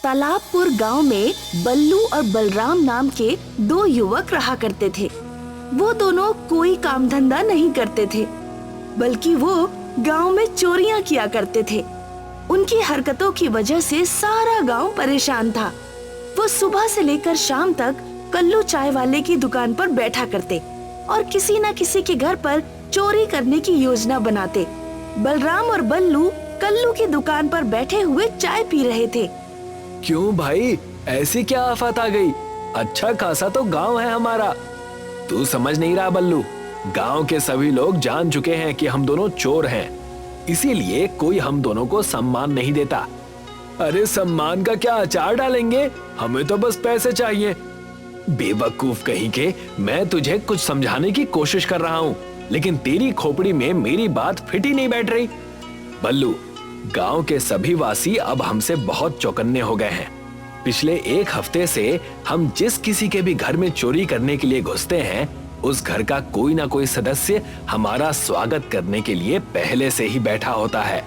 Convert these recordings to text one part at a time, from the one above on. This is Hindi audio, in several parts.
तालाबपुर गांव में बल्लू और बलराम नाम के दो युवक रहा करते थे। वो दोनों कोई काम धंधा नहीं करते थे, बल्कि वो गांव में चोरियां किया करते थे। उनकी हरकतों की वजह से सारा गांव परेशान था। वो सुबह से लेकर शाम तक कल्लू चाय वाले की दुकान पर बैठा करते और किसी न किसी के घर पर चोरी करने की योजना बनाते। बलराम और बल्लू कल्लू की दुकान पर बैठे हुए चाय पी रहे थे। क्यों भाई, ऐसी क्या आफत आ गई? अच्छा खासा तो गांव है हमारा। तू समझ नहीं रहा बल्लू, गांव के सभी लोग जान चुके हैं कि हम दोनों चोर हैं, इसीलिए कोई हम दोनों को सम्मान नहीं देता। अरे सम्मान का क्या अचार डालेंगे, हमें तो बस पैसे चाहिए। बेवकूफ कहीं के, मैं तुझे कुछ समझाने की कोशिश कर रहा हूँ, लेकिन तेरी खोपड़ी में मेरी बात फिट ही नहीं बैठ रही। बल्लू, गांव के सभी वासी अब हमसे बहुत चौकन्ने हो गए हैं। पिछले एक हफ्ते से हम जिस किसी के भी घर में चोरी करने के लिए घुसते हैं, उस घर का कोई ना कोई सदस्य हमारा स्वागत करने के लिए पहले से ही बैठा होता है।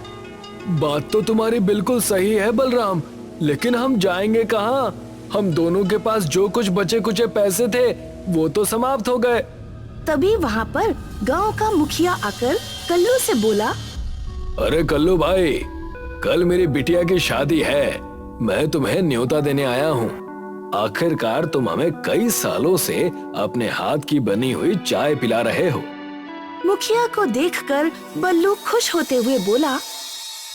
बात तो तुम्हारी बिल्कुल सही है बलराम, लेकिन हम जाएंगे कहाँ? हम दोनों के पास जो कुछ बचे कुचे पैसे थे वो तो समाप्त हो गए। तभी वहाँ पर गांव का मुखिया आकर कल्लू से बोला, अरे कल्लू भाई, कल मेरी बिटिया की शादी है, मैं तुम्हें न्योता देने आया हूँ। आखिरकार तुम हमें कई सालों से अपने हाथ की बनी हुई चाय पिला रहे हो। मुखिया को देखकर बल्लू खुश होते हुए बोला,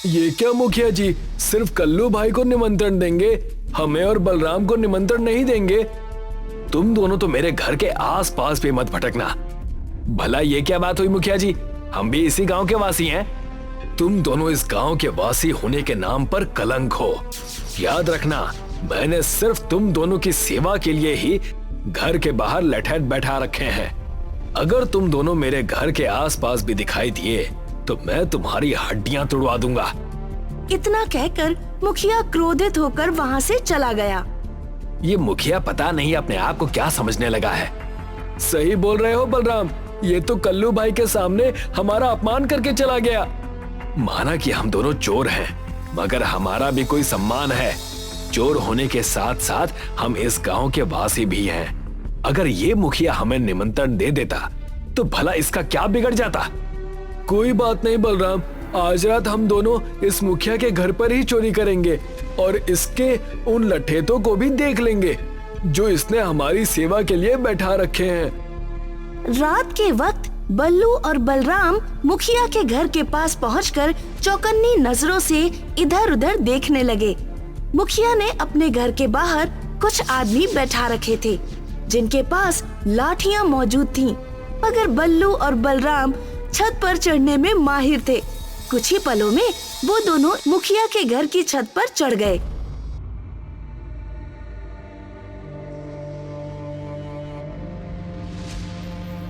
ये क्या मुखिया जी, सिर्फ कल्लू भाई को निमंत्रण देंगे, हमें और बलराम को निमंत्रण नहीं देंगे? तुम दोनों तो मेरे घर के आसपास भी मत भटकना। भला ये क्या बात हुई मुखिया जी, हम भी इसी गांव के वासी हैं। तुम दोनों इस गांव के वासी होने के नाम पर कलंक हो। याद रखना, मैंने सिर्फ तुम दोनों की सेवा के लिए ही घर के बाहर लठैत बैठा रखे हैं। अगर तुम दोनों मेरे घर के आसपास भी दिखाई दिए तो मैं तुम्हारी हड्डियां तुड़वा दूंगा। इतना कहकर मुखिया क्रोधित होकर वहाँ से चला गया। ये मुखिया पता नहीं अपने आप को क्या समझने लगा है। सही बोल रहे हो बलराम, ये तो कल्लू भाई के सामने हमारा अपमान करके चला गया। माना कि हम दोनों चोर हैं, मगर हमारा भी कोई सम्मान है। चोर होने के साथ साथ हम इस गांव के वासी भी हैं। अगर ये मुखिया हमें निमंत्रण दे देता तो भला इसका क्या बिगड़ जाता? कोई बात नहीं बलराम, आज रात हम दोनों इस मुखिया के घर पर ही चोरी करेंगे और इसके उन लठेतों को भी देख लेंगे जो इसने हमारी सेवा के लिए बैठा रखे हैं। रात के वक्त बल्लू और बलराम मुखिया के घर के पास पहुंचकर चौकन्नी नजरों से इधर उधर देखने लगे। मुखिया ने अपने घर के बाहर कुछ आदमी बैठा रखे थे जिनके पास लाठियां मौजूद थीं, मगर बल्लू और बलराम छत पर चढ़ने में माहिर थे। कुछ ही पलों में वो दोनों मुखिया के घर की छत पर चढ़ गए।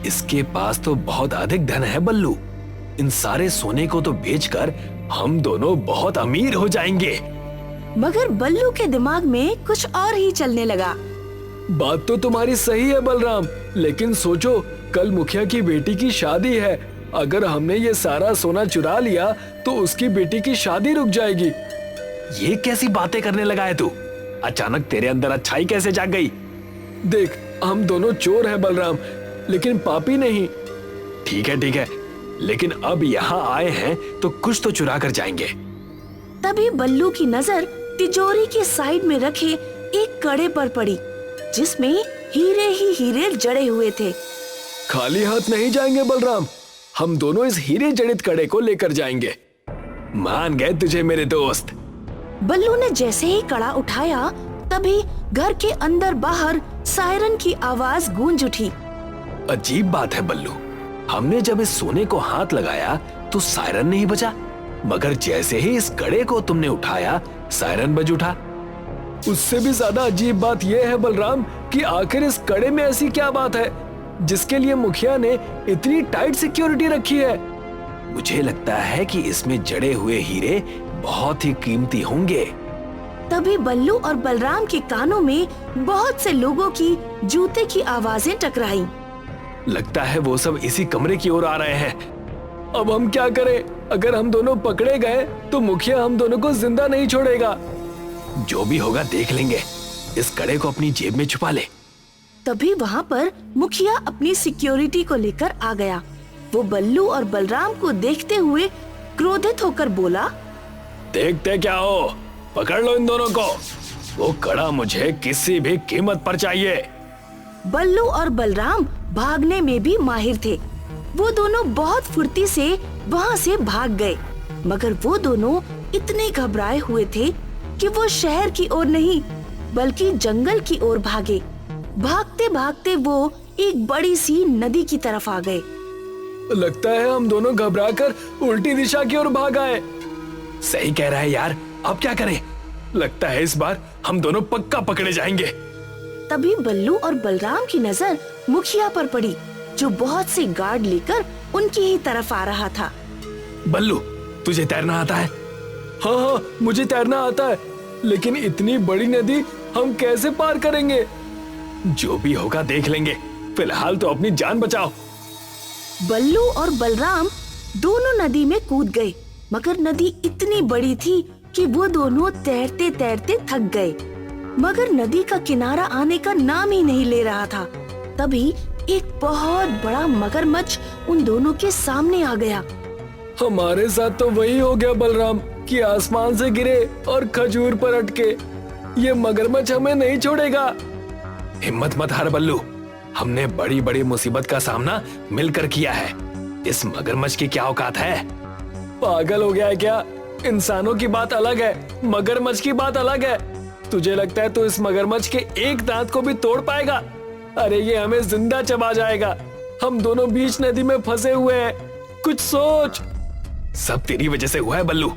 इसके पास तो बहुत अधिक धन है बल्लू, इन सारे सोने को तो बेचकर हम दोनों बहुत अमीर हो जाएंगे। मगर बल्लू के दिमाग में कुछ और ही चलने लगा। बात तो तुम्हारी सही है बलराम, लेकिन सोचो, कल मुखिया की बेटी की शादी है। अगर हमने ये सारा सोना चुरा लिया तो उसकी बेटी की शादी रुक जाएगी। ये कैसी बातें करने लगा है तू? अचानक तेरे अंदर अच्छाई कैसे जाग गई? देख, हम दोनों चोर हैं बलराम, लेकिन पापी नहीं। ठीक है, लेकिन अब यहाँ आए हैं तो कुछ तो चुरा कर जाएंगे। तभी बल्लू की नजर तिजोरी के साइड में रखे एक कड़े पर पड़ी जिसमें हीरे ही हीरे जड़े हुए थे। खाली हाथ नहीं जाएंगे बलराम, हम दोनों इस हीरे जड़ित कड़े को लेकर जाएंगे। मान गए तुझे मेरे दोस्त। बल्लू ने जैसे ही कड़ा उठाया तभी घर के अंदर बाहर सायरन की आवाज गूंज उठी। अजीब बात है बल्लू, हमने जब इस सोने को हाथ लगाया तो सायरन नहीं बजा, मगर जैसे ही इस कड़े को तुमने उठाया सायरन बज उठा। उससे भी ज्यादा अजीब बात यह है बलराम कि आखिर इस कड़े में ऐसी क्या बात है जिसके लिए मुखिया ने इतनी टाइट सिक्योरिटी रखी है? मुझे लगता है कि इसमें जड़े हुए हीरे बहुत ही कीमती होंगे। तभी बल्लू और बलराम के कानों में बहुत से लोगों की जूते की आवाजें टकराई। लगता है वो सब इसी कमरे की ओर आ रहे हैं। अब हम क्या करें? अगर हम दोनों पकड़े गए तो मुखिया हम दोनों को जिंदा नहीं छोड़ेगा। जो भी होगा देख लेंगे। इस कड़े को अपनी जेब में छुपा ले। तभी वहाँ पर मुखिया अपनी सिक्योरिटी को लेकर आ गया। वो बल्लू और बलराम को देखते हुए क्रोधित होकर बोला, देखते क्या हो, पकड़ लो इन दोनों को। वो कड़ा मुझे किसी भी कीमत पर चाहिए। बल्लू और बलराम भागने में भी माहिर थे। वो दोनों बहुत फुर्ती से वहाँ से भाग गए, मगर वो दोनों इतने घबराए हुए थे कि वो शहर की ओर नहीं बल्कि जंगल की ओर भागे। भागते भागते वो एक बड़ी सी नदी की तरफ आ गए। लगता है हम दोनों घबराकर उल्टी दिशा की ओर भाग आए। सही कह रहा है यार, अब क्या करें? लगता है इस बार हम दोनों पक्का पकड़े जाएंगे। तभी बल्लू और बलराम की नजर मुखिया पर पड़ी, जो बहुत से गार्ड लेकर उनकी ही तरफ आ रहा था। बल्लू, तुझे तैरना आता है? हाँ हाँ, मुझे तैरना आता है, लेकिन इतनी बड़ी नदी हम कैसे पार करेंगे? जो भी होगा देख लेंगे, फिलहाल तो अपनी जान बचाओ। बल्लू और बलराम दोनों नदी में कूद गए, मगर नदी इतनी बड़ी थी कि वो दोनों तैरते तैरते थक गए, मगर नदी का किनारा आने का नाम ही नहीं ले रहा था। तभी एक बहुत बड़ा मगरमच्छ उन दोनों के सामने आ गया। हमारे साथ तो वही हो गया बलराम कि आसमान से गिरे और खजूर पर अटके। ये मगरमच्छ हमें नहीं छोड़ेगा। हिम्मत मत हार बल्लू, हमने बड़ी बड़ी मुसीबत का सामना मिलकर किया है। इस मगरमच्छ की क्या औकात है? पागल हो गया है क्या? इंसानों की बात अलग है, मगरमच्छ की बात अलग है। तुझे लगता है तो इस मगरमच्छ के एक दांत को भी तोड़ पाएगा? अरे ये हमें जिंदा चबा जाएगा। हम दोनों बीच नदी में फंसे हुए हैं, कुछ सोच। सब तेरी वजह से हुआ है बल्लू।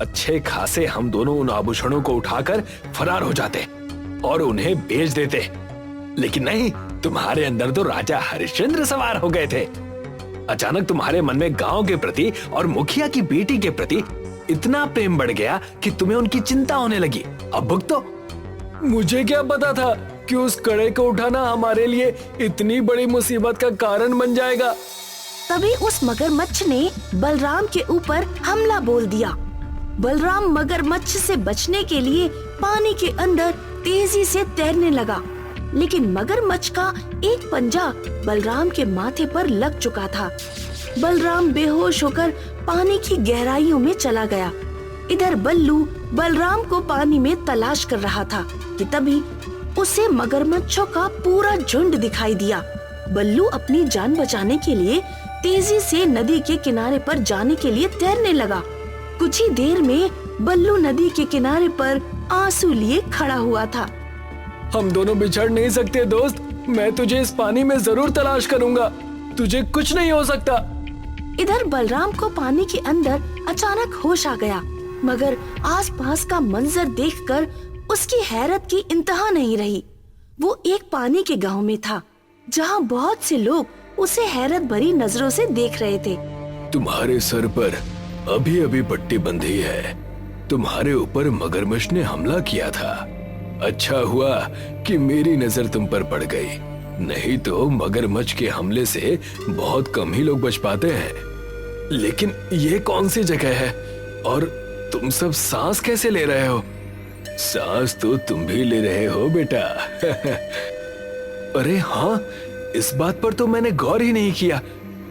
अच्छे खासे हम दोनों उन आभूषणों को उठाकर फरार हो जाते और उन्हें बेच देते, लेकिन नहीं, तुम्हारे अंदर तो राजा हरिश्चंद्र सवार हो गए थे। अचानक तुम्हारे मन में गांव के प्रति और मुखिया की बेटी के प्रति इतना प्रेम बढ़ गया कि तुम्हें उनकी चिंता होने लगी। अब भुगतो। मुझे क्या पता था कि उस कड़े को उठाना हमारे लिए इतनी बड़ी मुसीबत का कारण बन जाएगा। तभी उस मगरमच्छ ने बलराम के ऊपर हमला बोल दिया। बलराम मगरमच्छ से बचने के लिए पानी के अंदर तेजी से तैरने लगा, लेकिन मगरमच्छ का एक पंजा बलराम के माथे पर लग चुका था। बलराम बेहोश होकर पानी की गहराइयों में चला गया। इधर बल्लू बलराम को पानी में तलाश कर रहा था कि तभी उसे मगरमच्छों का पूरा झुंड दिखाई दिया। बल्लू अपनी जान बचाने के लिए तेजी से नदी के किनारे पर जाने के लिए तैरने लगा। कुछ ही देर में बल्लू नदी के किनारे पर आंसू लिए खड़ा हुआ था। हम दोनों बिछड़ नहीं सकते दोस्त, मैं तुझे इस पानी में जरूर तलाश करूंगा। तुझे कुछ नहीं हो सकता। इधर बलराम को पानी के अंदर अचानक होश आ गया, मगर आसपास का मंजर देखकर उसकी हैरत की इंतहा नहीं रही। वो एक पानी के गांव में था, जहां बहुत से लोग उसे हैरत भरी नजरों से देख रहे थे। तुम्हारे सर पर अभी अभी पट्टी बंधी है। तुम्हारे ऊपर मगरमच्छ ने हमला किया था। अच्छा हुआ कि मेरी नजर तुम पर पड़ गई, नहीं तो मगरमच्छ के हमले से बहुत कम ही लोग बच पाते हैं। लेकिन ये कौन सी जगह है और तुम सब सांस कैसे ले रहे हो? सांस तो तुम भी ले रहे हो बेटा। अरे हाँ, इस बात पर तो मैंने गौर ही नहीं किया।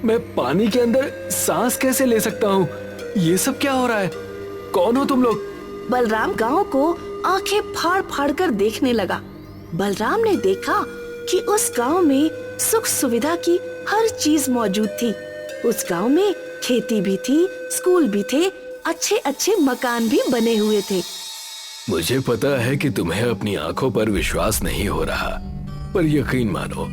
मैं पानी के अंदर सांस कैसे ले सकता हूँ? ये सब क्या हो रहा है? कौन हो तुम लोग? बलराम गांव को आंखें फाड़ फाड़ कर देखने लगा। बलराम ने देखा कि उस गांव में सुख सुविधा की हर चीज मौजूद थी। उस गांव में खेती भी थी, स्कूल भी थे, अच्छे अच्छे मकान भी बने हुए थे। मुझे पता है कि तुम्हें अपनी आंखों पर विश्वास नहीं हो रहा, पर यकीन मानो,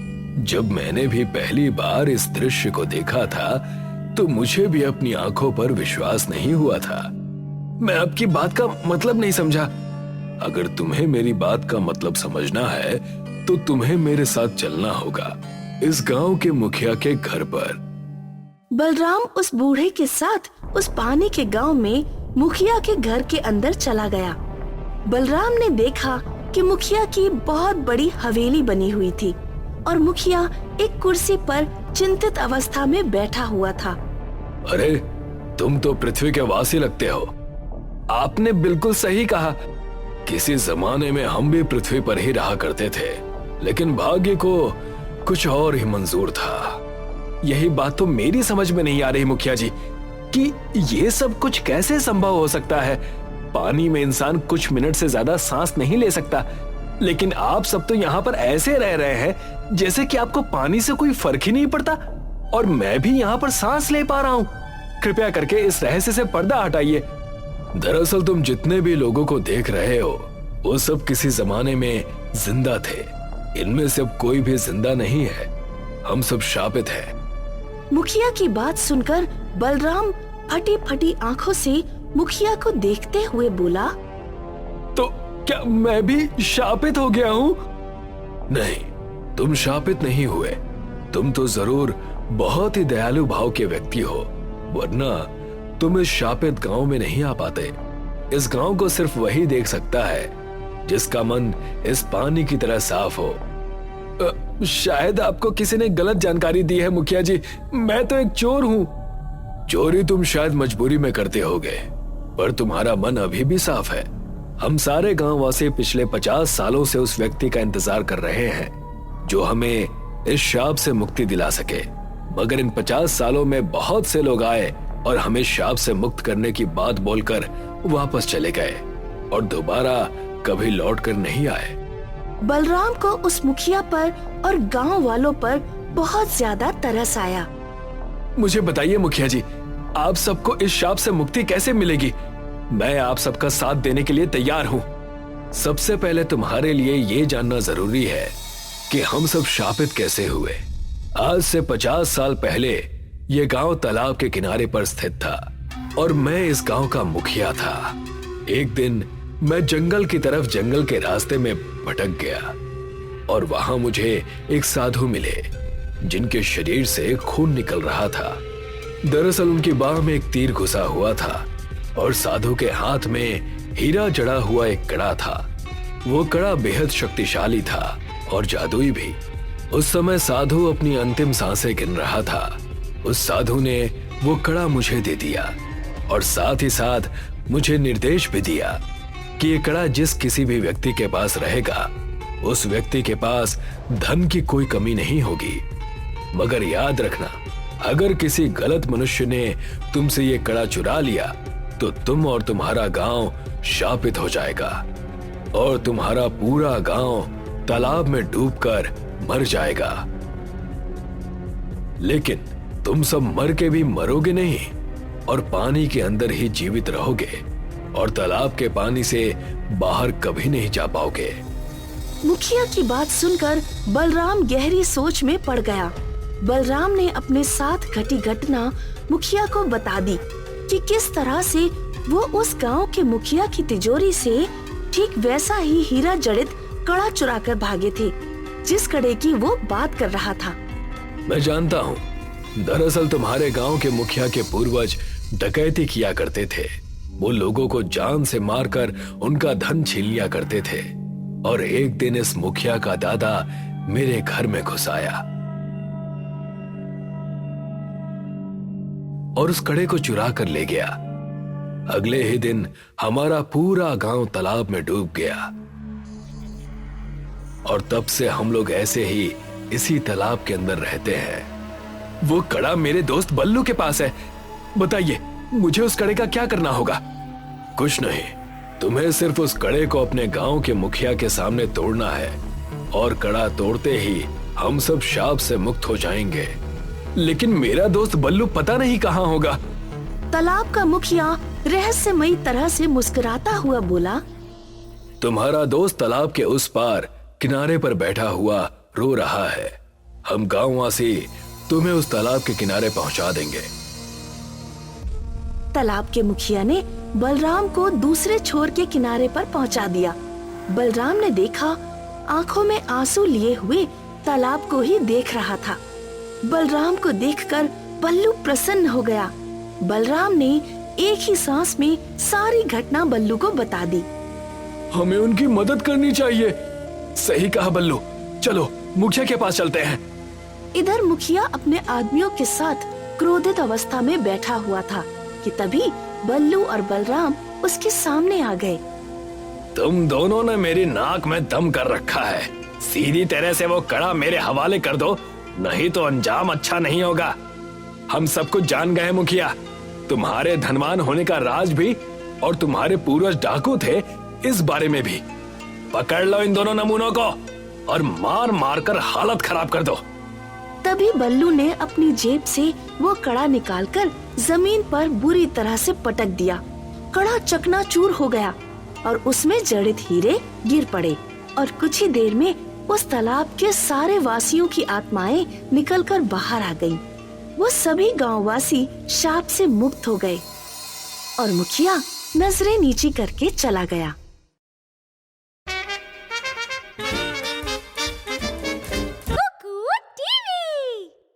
जब मैंने भी पहली बार इस दृश्य को देखा था तो मुझे भी अपनी आंखों पर विश्वास नहीं हुआ था। मैं आपकी बात का मतलब नहीं समझा। अगर तुम्हें मेरी बात का मतलब समझना है तो तुम्हें मेरे साथ चलना होगा इस गांव के मुखिया के घर पर। बलराम उस बूढ़े के साथ उस पानी के गांव में मुखिया के घर के अंदर चला गया। बलराम ने देखा कि मुखिया की बहुत बड़ी हवेली बनी हुई थी और मुखिया एक कुर्सी पर चिंतित अवस्था में बैठा हुआ था। अरे, तुम तो पृथ्वी के वासी लगते हो। आपने बिल्कुल सही कहा। किसी जमाने में हम भी पृथ्वी पर ही रहा करते थे, लेकिन भाग्य को कुछ और ही मंजूर था। यही बात तो मेरी समझ में नहीं आ रही मुखिया जी कि ये सब कुछ कैसे संभव हो सकता है। पानी में इंसान कुछ मिनट से ज्यादा सांस नहीं ले सकता, लेकिन आप सब तो यहाँ पर ऐसे रह रहे हैं जैसे कि आपको पानी से कोई फर्क ही नहीं पड़ता, और मैं भी यहाँ पर सांस ले पा रहा हूँ। कृपया करके इस रहस्य से पर्दा हटाइए। दरअसल तुम जितने भी लोगों को देख रहे हो वो सब किसी जमाने में जिंदा थे। इनमें से अब कोई भी जिंदा नहीं है, हम सब शापित हैं। मुखिया की बात सुनकर बलराम फटी फटी आंखों से मुखिया को देखते हुए बोला, तो क्या मैं भी शापित हो गया हूँ? नहीं, तुम शापित नहीं हुए। तुम तो जरूर बहुत ही दयालु भाव के व्यक्ति हो, वरना तुम इस शापित गांव में नहीं आ पाते। इस गांव को सिर्फ वही देख सकता है जिसका मन इस पानी की तरह साफ हो। शायद आपको किसी ने गलत जानकारी दी है मुखिया जी, मैं तो एक चोर हूँ। चोरी तुम शायद मजबूरी में करते होगे, पर तुम्हारा मन अभी भी साफ है। हम सारे गांव वासी पिछले 50 सालों से उस व्यक्ति का इंतजार कर रहे हैं जो हमें इस शाप से मुक्ति दिला सके, मगर इन 50 सालों में बहुत से लोग आए और हमें शाप से मुक्त करने की बात बोलकर वापस चले गए और दोबारा कभी लौट कर नहीं आए। बलराम को उस मुखिया पर और गांव वालों पर बहुत ज्यादा तरस आया। मुझे बताइए मुखिया जी, आप सबको इस शाप से मुक्ति कैसे मिलेगी? मैं आप सबका साथ देने के लिए तैयार हूँ। सबसे पहले तुम्हारे लिए ये जानना जरूरी है कि हम सब शापित कैसे हुए। आज से 50 साल पहले ये गांव तालाब के किनारे पर स्थित था और मैं इस गांव का मुखिया था। एक दिन मैं जंगल की तरफ जंगल के रास्ते में भटक गया और वहां मुझे एक साधु मिले जिनके शरीर से खून निकल रहा था। दरअसल उनकी बाह में एक तीर घुसा हुआ था और साधु के हाथ में हीरा जड़ा हुआ एक कड़ा था। वो कड़ा बेहद शक्तिशाली था और जादुई भी। उस समय साधु अपनी अंतिम सांसें गिन रहा था। उस साधु ने वो कड़ा मुझे दे दिया और साथ ही साथ मुझे निर्देश भी दिया कि ये कड़ा जिस किसी भी व्यक्ति के पास रहेगा उस व्यक्ति के पास धन की कोई कमी नहीं होगी। मगर याद रखना, अगर किसी गलत मनुष्य ने तुमसे ये कड़ा चुरा लिया तो तुम और तुम्हारा गांव शापित हो जाएगा और तुम्हारा पूरा गांव तालाब में डूबकर मर जाएगा। लेकिन तुम सब मर के भी मरोगे नहीं और पानी के अंदर ही जीवित रहोगे और तालाब के पानी से बाहर कभी नहीं जा पाओगे। मुखिया की बात सुनकर बलराम गहरी सोच में पड़ गया। बलराम ने अपने साथ घटी घटना मुखिया को बता दी कि किस तरह से वो उस गांव के मुखिया की तिजोरी से ठीक वैसा ही हीरा जड़ित कड़ा चुराकर भागे थे जिस कड़े की वो बात कर रहा था। मैं जानता हूँ, दरअसल तुम्हारे गांव के मुखिया के पूर्वज डकैती किया करते थे। वो लोगों को जान से मारकर उनका धन छीन लिया करते थे और एक दिन इस मुखिया का दादा मेरे घर में घुस आया और उस कड़े को चुरा कर ले गया। अगले ही दिन हमारा पूरा गांव तालाब में डूब गया और तब से हम लोग ऐसे ही इसी तालाब के अंदर रहते हैं। वो कड़ा मेरे दोस्त बल्लू के पास है। बताइए, मुझे उस कड़े का क्या करना होगा? कुछ नहीं, तुम्हें सिर्फ उस कड़े को अपने गांव के मुखिया के सामने तोड़ना है और कड़ा तोड़ते ही हम सब शाप से मुक्त हो जाएंगे। लेकिन मेरा दोस्त बल्लू पता नहीं कहाँ होगा। तालाब का मुखिया रहस्यमयी तरह से मुस्कुराता हुआ बोला, तुम्हारा दोस्त तालाब के उस पार किनारे पर बैठा हुआ रो रहा है। हम गांववासी तुम्हें उस तालाब के किनारे पहुंचा देंगे। तालाब के मुखिया ने बलराम को दूसरे छोर के किनारे पर पहुंचा दिया। बलराम ने देखा, आंखों में आंसू लिए हुए तालाब को ही देख रहा था। बलराम को देखकर बल्लू प्रसन्न हो गया। बलराम ने एक ही सांस में सारी घटना बल्लू को बता दी। हमें उनकी मदद करनी चाहिए। सही कहा बल्लू, चलो मुखिया के पास चलते हैं। इधर मुखिया अपने आदमियों के साथ क्रोधित अवस्था में बैठा हुआ था कि तभी बल्लू और बलराम उसके सामने आ गए। तुम दोनों ने मेरी नाक में दम कर रखा है। सीधी तरह से वो कड़ा मेरे हवाले कर दो, नहीं तो अंजाम अच्छा नहीं होगा। हम सब कुछ जान गए मुखिया, तुम्हारे धनवान होने का राज भी और तुम्हारे पूर्वज डाकू थे इस बारे में भी। पकड़ लो इन दोनों नमूनों को और मार मार कर हालत खराब कर दो। तभी बल्लू ने अपनी जेब से वो कड़ा निकालकर जमीन पर बुरी तरह से पटक दिया। कड़ा चकनाचूर हो गया और उसमें जड़ित हीरे गिर पड़े और कुछ ही देर में उस तालाब के सारे वासियों की आत्माएं निकलकर बाहर आ गईं। वो सभी गांववासी शाप से मुक्त हो गए और मुखिया नजरें नीची करके चला गया।